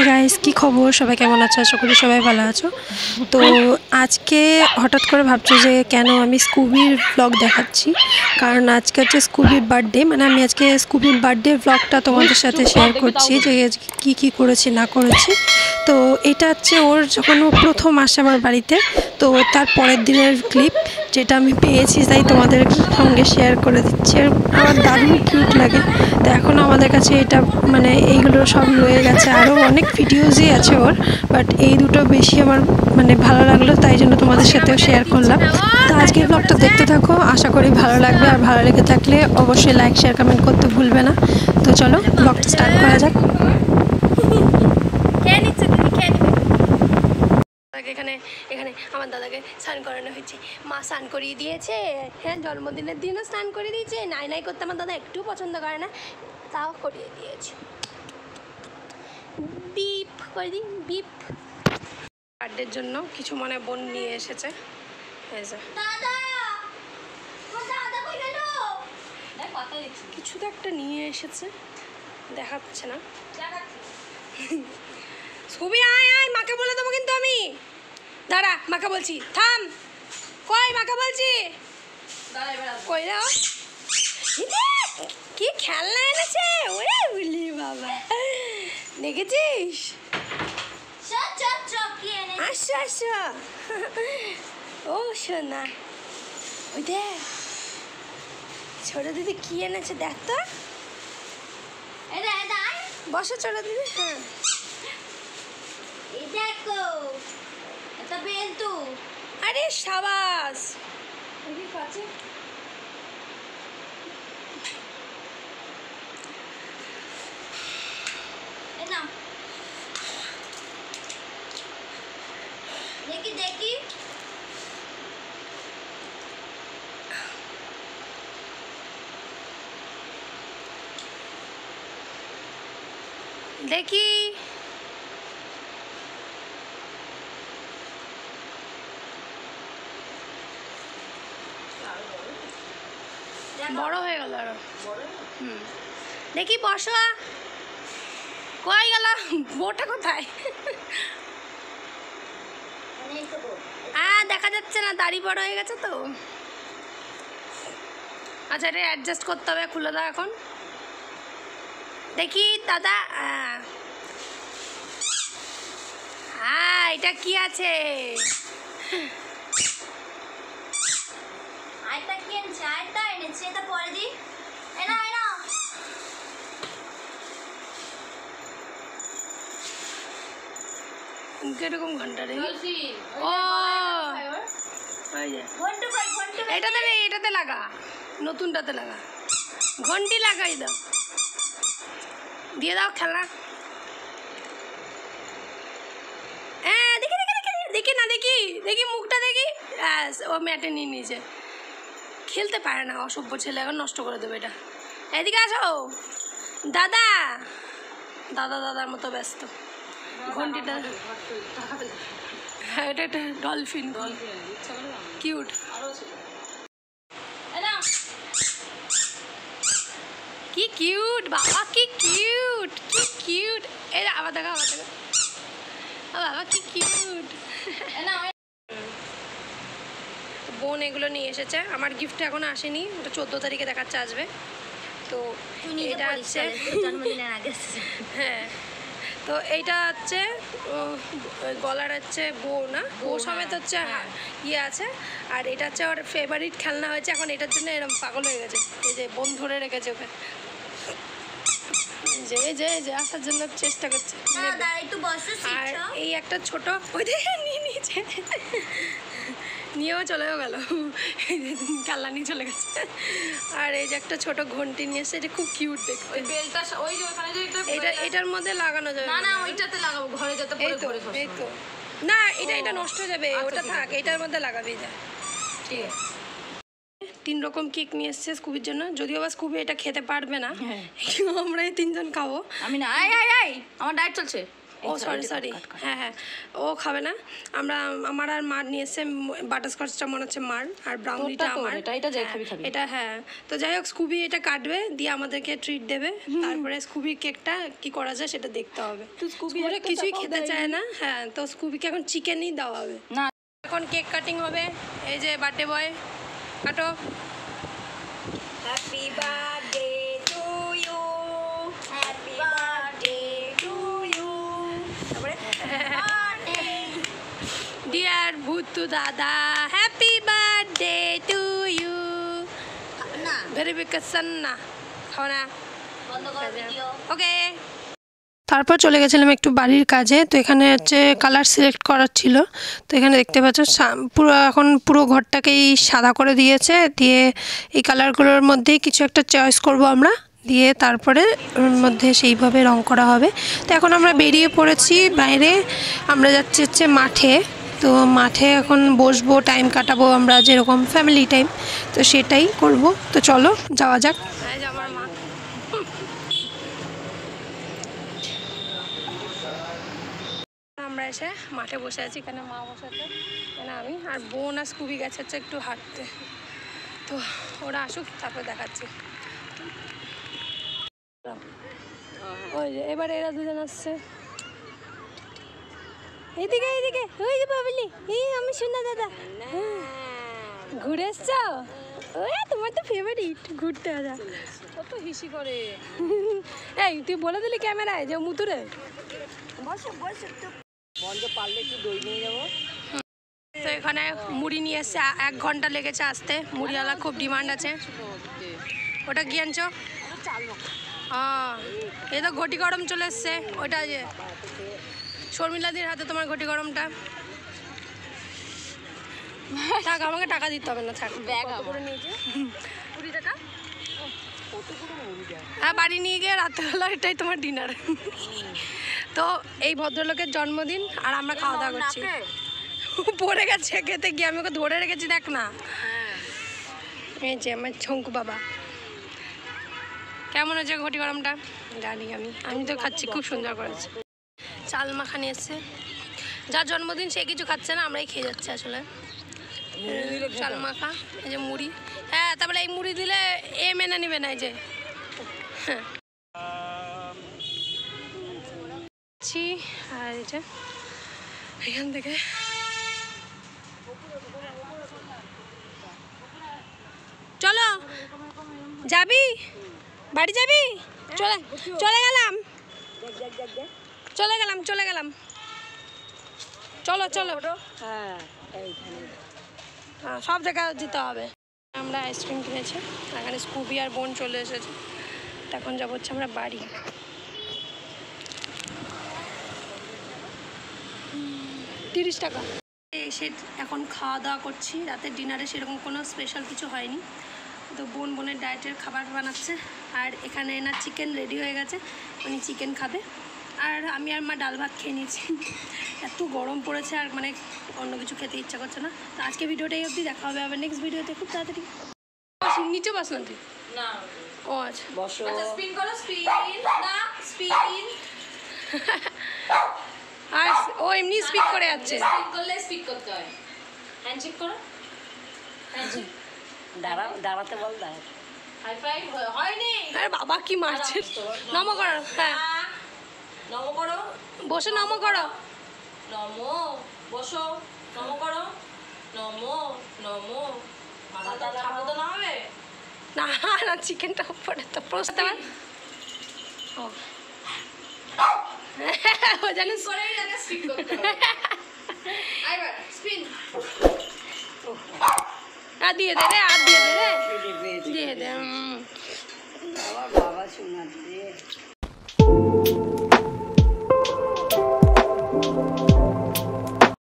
Hey guys, কি খবর? সবাই কেমন আছো? আশা করি সবাই ভালো আছো। তো আজকে হঠাৎ করে ভাবছো যে কেন আমি স্কুবির ব্লগ দেখাচ্ছি, কারণ আজকে হচ্ছে স্কুবির বার্থডে। মানে আমি আজকে স্কুবির বার্থডে ব্লগটা তোমাদের সাথে শেয়ার করছি যে কি কি করেছি না করেছি। তো এটা হচ্ছে ওর যখন ও প্রথম আসে আমার বাড়িতে, তো তার পরের দিনের ক্লিপ যেটা আমি পেয়েছি, তাই তোমাদের সঙ্গে শেয়ার করে দিচ্ছি। আর আমার দারুণ কিউট লাগে। তো এখন আমাদের কাছে এটা মানে এইগুলো সব রয়ে গেছে, আরও অনেক ভিডিওসই আছে ওর, বাট এই দুটো বেশি আমার মানে ভালো লাগলো, তাই জন্য তোমাদের সাথেও শেয়ার করলাম। তো আজকের ব্লগটা দেখতে থাকো, আশা করি ভালো লাগবে। আর ভালো লেগে থাকলে অবশ্যই লাইক শেয়ার কমেন্ট করতে ভুলবে না। তো চলো ব্লগটা স্টার্ট করা যাক। এখানে এখানে আমার দাদাকে স্নান করানো হয়েছে, মা স্নান করিয়ে দিয়েছে। হ্যাঁ, জন্মদিনের দিনও স্নান করিয়ে দিয়েছে। নাই নাই করতে আমার দাদা একটু পছন্দ করে না, তাও করিয়ে দিয়েছে। বিপ করে দিই, বিপ। বার্থডের জন্য কিছু মনে বোন নিয়ে এসেছে। কিছু তো একটা নিয়ে এসেছে, দেখাচ্ছে না। ছবি আয় আয়, মাকে বলে দেবো কিন্তু আমি। দাঁড়া, মাকে বলছি, থাম। কই মাকে বলছি, কই দাও। কি খেলনা এনেছে, ওরে বুঝলি বাবা, দেখেছিস? আসো আসো। ও শোনা, ওই দেখ ছোট দিদি কি এনেছে, দেখ তো। বসো ছোট দিদি। হ্যাঁ, দেখো এটা বেলতু। আরে সাবাস। দেখি দেখি দেখি। বড় হয়ে গেল আরো। দেখি, বসো। কই গেল বোটা, কোথায়? দেখা যাচ্ছে না, দাড়ি বড় হয়ে গেছে তো। আচ্ছা, এটা অ্যাডজাস্ট করতে হবে, খুলে দাও এখন। দেখি দাদা। হ্যাঁ, এটা কি আছে? আয়টা কি এনেছে? আয়টা এনেছে, এটা পরে দি। এনা এনা কিরকম ঘন্টা রে? ও ঘন্টু কই? ঘন্টু এটাতে নেই, এটাতে লাগা, নতুনটাতে লাগা। ঘন্টি লাগাই দাও, দিয়ে দাও খেলা। হ্যাঁ, দেখি দেখি দেখি দেখি না, দেখি দেখি মুখটা দেখি। ও ম্যাটে নিয়ে নিয়েছে, খেলতে পারে না, অসভ্য ছেলে, এখন নষ্ট করে দেবে এটা। এদিকে আসো দাদা। দাদা দাদার মতো ব্যস্ত। ঘন্টিটা, হ্যাঁ, এটা একটা ডলফিন, কিউট। এনা কি কিউট বাবা, কি কিউট, কি কিউট। এই আবার দেখা, আবার দেখা। বাবা কি কিউট। এনা বোন এগুলো নিয়ে এসেছে, আমার গিফট এখন আসেনি, ওটা 14 তারিখে দেখাচ্ছে আসবে। তো এটা হচ্ছে জন্মদিনের আগে। হ্যাঁ, তো এইটা হচ্ছে গলার হচ্ছে বউ, না বউ সমেত হচ্ছে ইয়ে আছে। আর এটা হচ্ছে ওর ফেভারিট খেলনা হয়েছে, এখন এটার জন্য এরকম পাগল হয়ে গেছে। এই যে বোন ধরে রেখেছে ওকে, যে যে যে আসার জন্য চেষ্টা করছে। একটু বসো। আর এই একটা ছোট, ওই দেখে নিয়ে নিয়েছে, নিয়েও চলেও গেল, কাল্লা নিয়ে চলে গেছে। আর এই যে একটা ছোট ঘন্টি নিয়ে এসছে, এটা খুব কিউট দেখতে। ওই বেলটা ওই যে ওখানে যে এটা এটার মধ্যে লাগানো যাবে না না, ওইটাতে লাগাবো ঘরে যাতে পরে ঘরে এই তো। না, এটা নষ্ট হয়ে যাবে, ওটা থাক, এটার মধ্যে লাগাবি যা। ঠিক আছে। 3 রকম কেক নিয়ে এসছে স্কুবির জন্য, যদিও বা স্কুবি এটা খেতে পারবে না, আমরা এই 3 জন খাবো। আমি না, আই আই আই, আমার ডায়েট চলছে। ও সরি সরি, হ্যাঁ হ্যাঁ, ও খাবে না। আমার আর মার নিয়ে এসছে, বাটারস্কচটা মনে হচ্ছে মার, আর ব্রাউনিটা আমার। এটা হ্যাঁ। তো যাই হোক, স্কুবি এটা কাটবে, দিয়ে আমাদেরকে ট্রিট দেবে। তারপরে স্কুবির কেকটা কি করা যায় সেটা দেখতে হবে। স্কুবি কিছুই খেতে চায় না, হ্যাঁ, তো স্কুবিকে এখন চিকেনই দেওয়া হবে না। এখন কেক কাটিং হবে। এই যে বার্থডে বয়, কাটো। Happy birthday to you, happy birthday to you. তারপরে ডিয়ার ভুতু দাদা, হ্যাপি বার্থডে টু ইউ। না ভেরিফিকেশন না, খাও না, বন্ধ করো ভিডিও। ওকে। তারপর চলে গেছিলাম একটু বাড়ির কাজে। তো এখানে হচ্ছে কালার সিলেক্ট করার ছিল। তো এখানে দেখতে পাচ্ছ এখন পুরো ঘরটাকেই সাদা করে দিয়েছে। দিয়ে এই কালারগুলোর মধ্যেই কিছু একটা চয়েস করব আমরা, দিয়ে তারপরে ওর মধ্যে সেইভাবে রং করা হবে। তো এখন আমরা বেরিয়ে পড়েছি বাইরে, আমরা যাচ্ছি হচ্ছে মাঠে। তো মাঠে এখন বসবো, টাইম কাটাবো আমরা, যেরকম ফ্যামিলি টাইম, তো সেটাই করব। তো চলো যাওয়া যাক। আমার মা, আমরা এসে মাঠে বসে আছি। এখানে মা বসে আছে, এখানে আমি আর বোন আর স্কুবি গেছে হচ্ছে একটু হাঁটতে। তো ওরা আসুক, তারপরে দেখাচ্ছি। ওই যে এবার এরা দুজন আসছে, এইদিকে এইদিকে, ওই যে বাবলি, এই আমি শোনা দাদা, ঘুরে এসছ? ওই তোমার তো ফেভারিট, ঘুরতে আসা। কত হিসি করে। এই তুই বলে দিলি ক্যামেরায় যে মুতুরে বসো বসো তো। বন্ধ পারলে একটু দই নিয়ে যাবো। তো এখানে মুড়ি নিয়ে এসছে, 1 ঘন্টা লেগেছে আসতে। মুড়িওয়ালা খুব ডিমান্ড আছে। ওটা কি আনছো? হ্যাঁ, এই তো ঘটি গরম চলে এসছে। ওইটা যে শর্মিলাদির হাতে তোমার ঘটি গরমটা। থাক, আমাকে টাকা দিতে হবে না, থাক। ব্যাগ করে নিয়েছে 20 টাকা। হ্যাঁ, বাড়ি নিয়ে গিয়ে রাত্রেবেলা এটাই তোমার ডিনার। তো এই ভদ্রলোকের জন্মদিন, আর আমরা খাওয়া দাওয়া করছি। পড়ে গেছে খেতে গিয়ে, আমি ওকে ধরে রেখেছি, দেখ না। এই যে আমার ছঙ্কু বাবা। কেমন হচ্ছে ঘটি গরমটা? জানি আমি তো খাচ্ছি, খুব সুন্দর করেছে। চাল মাখানি এসছে, যার জন্মদিন সে কিছু খাচ্ছে না, আমরাই খেয়ে যাচ্ছি আসলে। চাল মাখা, এই যে মুড়ি। হ্যাঁ, তারপরে এই মুড়ি দিলে এ মেনে নিবে না, এই যে হ্যাঁ। আর এই যে এখান থেকে চলো, যাবি বাড়ি যাবি? চলে গেলাম চলো চলো। হ্যাঁ, সব জায়গায় যেতে হবে। আমরা আইসক্রিম কিনেছি, এখানে স্কুবি আর বোন চলে এসেছে। এখন যাবো হচ্ছে আমরা বাড়ি। 30 টাকা। এসে এখন খাওয়া দাওয়া করছি। রাতের ডিনারে সেরকম কোনো স্পেশাল কিছু হয়নি। তো বোনের ডায়েটের খাবার বানাচ্ছে। আর এখানে না চিকেন রেডি হয়ে গেছে, উনি চিকেন খাবে। আর আমি আর মা ডাল ভাত খেয়ে নিয়েছি। এত গরম পড়েছে, আর মানে অন্য কিছু খেতে ইচ্ছা করছে না। তো আজকে ভিডিওটাই অবধি, দেখা হবে আবার নেক্সট ভিডিওতে খুব তাড়াতাড়ি। নিচে বস না তুই? না, ও আচ্ছা, বসো। আচ্ছা, স্পিন করো, স্পিন না স্পিন। আর ও এমনি স্পিক করে যাচ্ছে। স্পিন করলে স্পিক করতে হয়। হ্যান্ডশেক করো, হ্যান্ডশেক। দাঁড়াতে বল, দাঁড়া। হাই ফাইভ হয়নি। আরে বাবা কি মারছে। নমো করো, হ্যাঁ নমো করো, বসে নমো করো। নমো, বসো, নমো করো, নমো নমো। মাথাটা ঠাকুর তো নামাবে না না, চিকেনটা উপরে তো প্রস্তাব। ও ও জানিস করেই জানে স্পিক করতে হবে। আইবার স্পিন। আর দিয়ে দে রে, আর দিয়ে দে রে, দিয়ে দে। বাবা শোনা দিয়ে